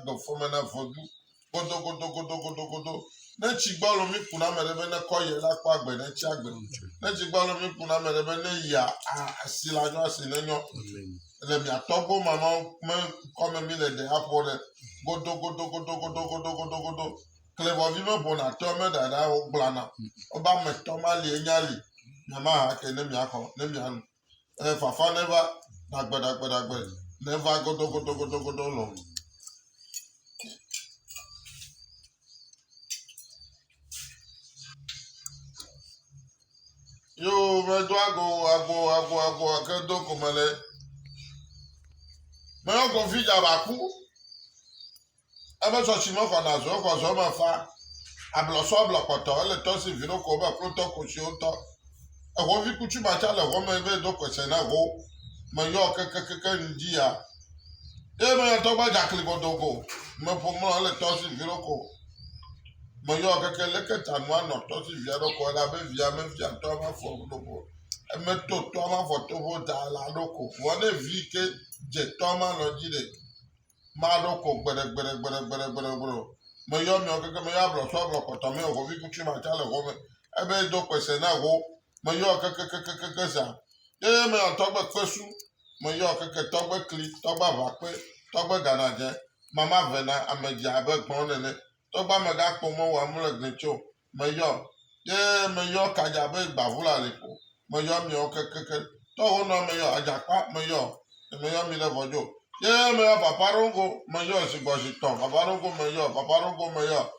go for me na for do. Godo. Ne chigbalo mi kuna merebe ne koye la kwa gbe ne chiagbe. Ne chigbalo mi kuna merebe ne ya asilanyo asilenyo. Le mi atogo mama me comme mi le de apole. Godo. Klevo vi me bona to me dada o blana. Oba me to ma li enyali. Nyama ha ke ne mi akọ ne mi anu. Fafa never dagbe. Never godo lo. Yo me do ago akedo komele. Me o ko fi jabaku. Ebe so chimo ko na zo ko zo ma fa. Abloso blokoto le to si vino ko ba proto ko si o to. E ko vi kuchu ba cha le ko me be do ko se na go. Me yo ke ndia. E me to ba jakli go dogo. Me po mo le to si vino ko. Me yo ke le tanwa no to si vino ko la be via me via to ma fo dogo. E me to ma fo to ho da la loko. Won e vi ke je to ma lo jide. Ma loko gbere. Me yo mi o ke me ya blo so blo ko to me o vi kuchu ma cha le go me. E be do ko se na go. Me yo ke sa. E me on to gbe kwesu. Me yo ke to gbe kli, to gba va pe, to gbe ganaje. Mama vena ameji abe gbon nene. To gba me ga po mo wa mu le gnecho. Me yo ka ja be gba vula le po. Me yo mi o ke to ho no me yo ajapa me yo mi le vojo. Ye me yo papa rongo me yo si gbo si ton. Papa rongo me yo.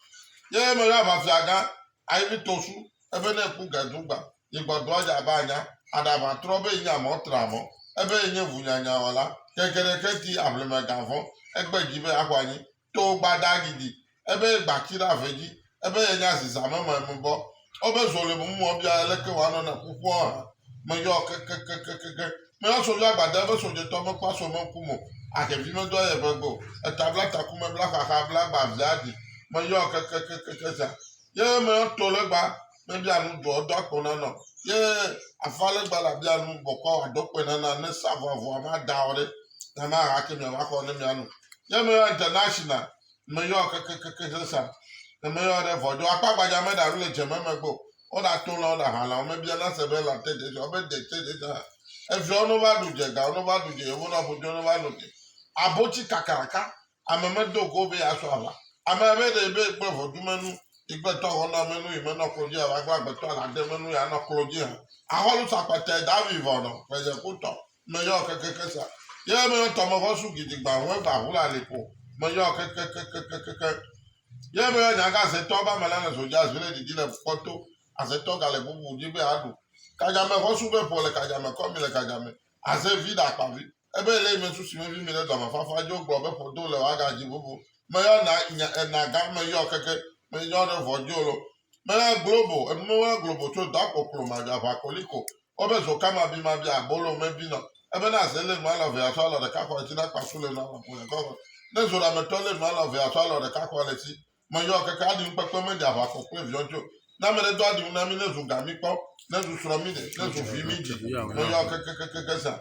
Ye me yo ba fiaga ai vi tosu. Ebe na ku gadugba. Igbodo aja ba anya. Adaba trobe nya mo tramo. Ebe enye vunyanya wala. Kekere keti ableme gavon. Egbe jibe akwani. To gbada gidi. Ebe gbakira veji. Ebe enya sisa mama mbo. Obe zole mu obia eleke wano na kuku ha. Me yo ke. Me yo so ya gbada ebe so je to me pa so me kumo. Ake vi me do ye bego. Etabla takume bla kaka bla gba vzadi. Me yo ke sa. Ye me yo to le gba. Me bia nu do kona no. Ye afale gbala bia nu boko adokpe na ne savo ma daore. Na ma hake me wa ko ne mi anu. Ye me yo international. Me yo ke sa. Me yo re vojo apagbaja me da rule je me gbo. O da to lo da hala me bia na se be la tede o be de da. E fi onu ba du je ga onu ba du je wo na fojo onu ba loke. Abochi kakaraka ameme do go be aso ala. Ameme de be gbe foju menu igbe to ona menu ime no kroji a gba gbe to ala de menu ya no kroji ha. Aholu sapete da vivo no pe je kuto. Me yo ke sa. Ye me yo to mo ho su gidi gba won gba hula le po. Me yo ke. Ye me yo nyaga se to ba mala na soja zvele di le foto. Ase to gale bubu di be adu. Kajame ho su be po le kajame ko mi le kajame. Ase vida pa vi. Ebe le me su si me vi mi le do ma fa jo gbo be po do le wa ga ji bubu. Me yo na ga me yo ke me yo re vojo lo. Me global, e mo global to da ko pro ma ja va koliko. Obe zo kama bi ma bi abolo me bi no. Ebe na se le ma la ve aso lo de ka ko ti na pa su le na ko ko. Ne zo la me to le ma la ve aso lo de ka ko le ti. Me yo ke ka di pe me ja va ko pe viojo. Na me le do adi na mi ne zo ga mi po. Ne zo suro mi de, ne zo fi mi ji. Me yo ke sa.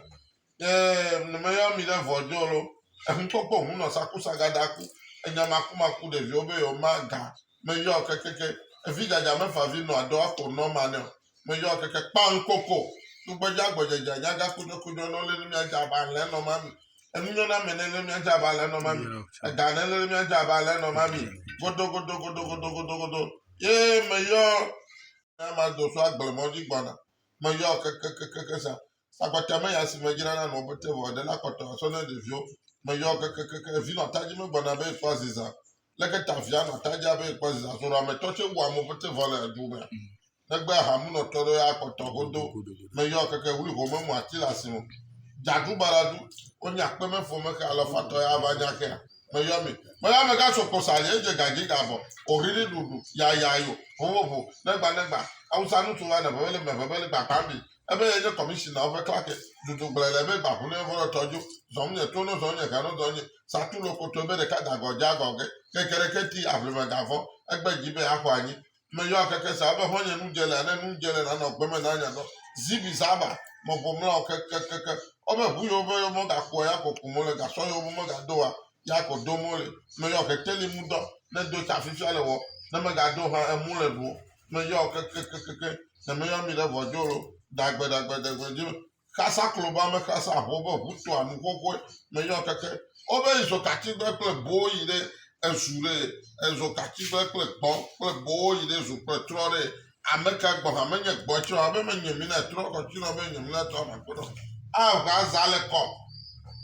Me yo mi le vojo lo. E hun to po hun no sakusa gadaku. Enya maku de vi obe yo ma ga. Me yo ke. Efi jaja mefa vi no ado ako no mane. Me yo ke pan koko. Tu gbeja gbeja nyaga kudo no le mi aja ba le no mami. Enu nyo na me le mi aja ba le no mami. E ga ne le mi aja ba le no mami. Godo. Ye me yo na ma do so agbele moji gbana. Me yo ke sa. Sakwata me ya si me jira na no bote vo de la koto so na de vio. Me yo ke vi no taji me gbana be kwaziza. Leke tafia na taja be kwaziza so ra me toche wa mo bote vo le du me. Negbe ha mu no toro ya koto godo. Me yo ke wuli ko me mu atila simo. Jadu baradu onya pe me fo me ka lo fato ya banya ke. Me yo me ga so ko sale je gaji gabo. Oriri dudu ya yo. Owo negba. Awusa nu tu wa na bele gba pambi. Ebe ye commissioner of clerk dudu gbele be gba fun le fo toju. Zonye to no zonye ka no zonye. Satulo ko to be de ka dagoja goge. Kekere keti ablema gavon. Egbe jibe akwani. Me yo keke sa be honye nu jele na no gbe me na nya no. Zibi saba mo bomla ke. Obe bu yo be yo mo ga ko ya ko kumo le ga so yo mo ga do wa. ya ko do mo le me yo ke teli mu do ne do ta fifia le wo ne me ga do ha emu le do me yo ke ne me yo mi le vo jolo dagbe ji kasa kloba me kasa hobo butu anu kokwe me yo ke obe izo kati gbe ple bo yi de esure ezo kati gbe ple gbo ple bo yi de zo ple trore ameka gbo ha me nye gbo chi abe me nye mi na tro ko chi no be nye mi na to ma ko a ga zale ko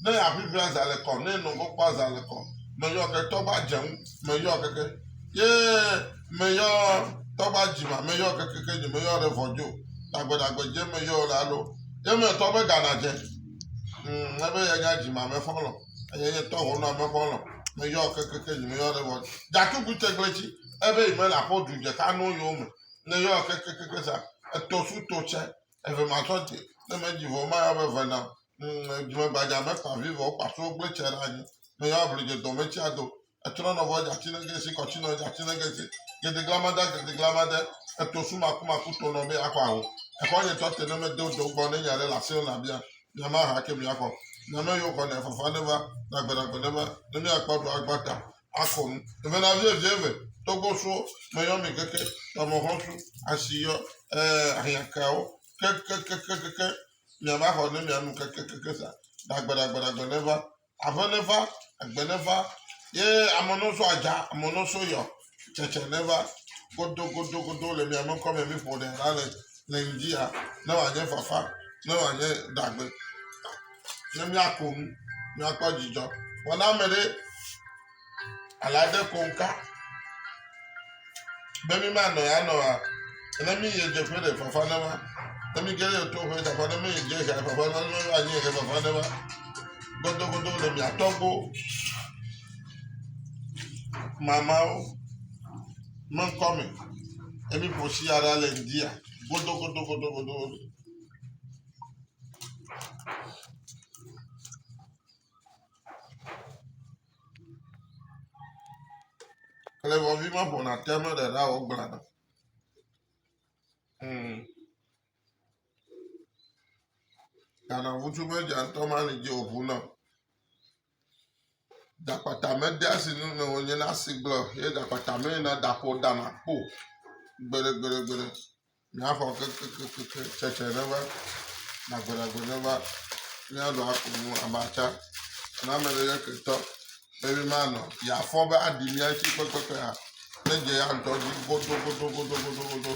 ne ya fi fi zale ko ne no go pa zale ko me yo ke to ba jeun me yo ke ye me yo to ba jima me yo ke ni me yo re fojo dagbe je me yo la lo ye me to be gana je ebe ya ga jima me folo ye to ho na me folo me yo ke ni me yo re wo ja tu ku te glechi ebe me la po du je ka no yo me ne yo ke sa to su to che eve ma to ti ne me ji vo ma ya be vena jima ba ja me pa vivo pa so gbe che ra ni me yo oblige do me chi ado atro no vo ja ti ne ge si ko chi no ja ti ne ge si ge de glamada to su ma ku to no be akwa ho e ko ye to te no me do gbo ne yare la se na bia ya ma ha ke mi akọ na me yo ko na fafa ne ba na gbara ne ba ne mi akpa do agbata akọ me na vie to go so me yo mi keke to mo ho su asiyo ayakao ke mi ma ho ne mi anu keke sa na gbara ne ba afaneva agbeneva ye amono so aja amono so yo cheche ne ba godo le mi anu ko me mi fo de na Nigeria na wa nye fafa na wa nye dagbe na mi akun mi akpa jijo wona mere alade konka be mi ma no ya no a na mi ye je fere fafa na ma na mi gere to fe da fa na mi je ga fafa na no wa nye ga fafa na ma godo le mi atogo mama o mon come emi po si ara le ndia godo le vo vivant pour na terme de la o glana kana vutu me ja to ma ni je ovu na da pata me dia si nu me onye na siglo ye da pata me na da po da ma po gbere mi afọ ke cheche ne ba na gbere ne ba ni ado akunu abacha na me le ke to baby man ya fo ba adimi a chi pe ha meje ya nto di godo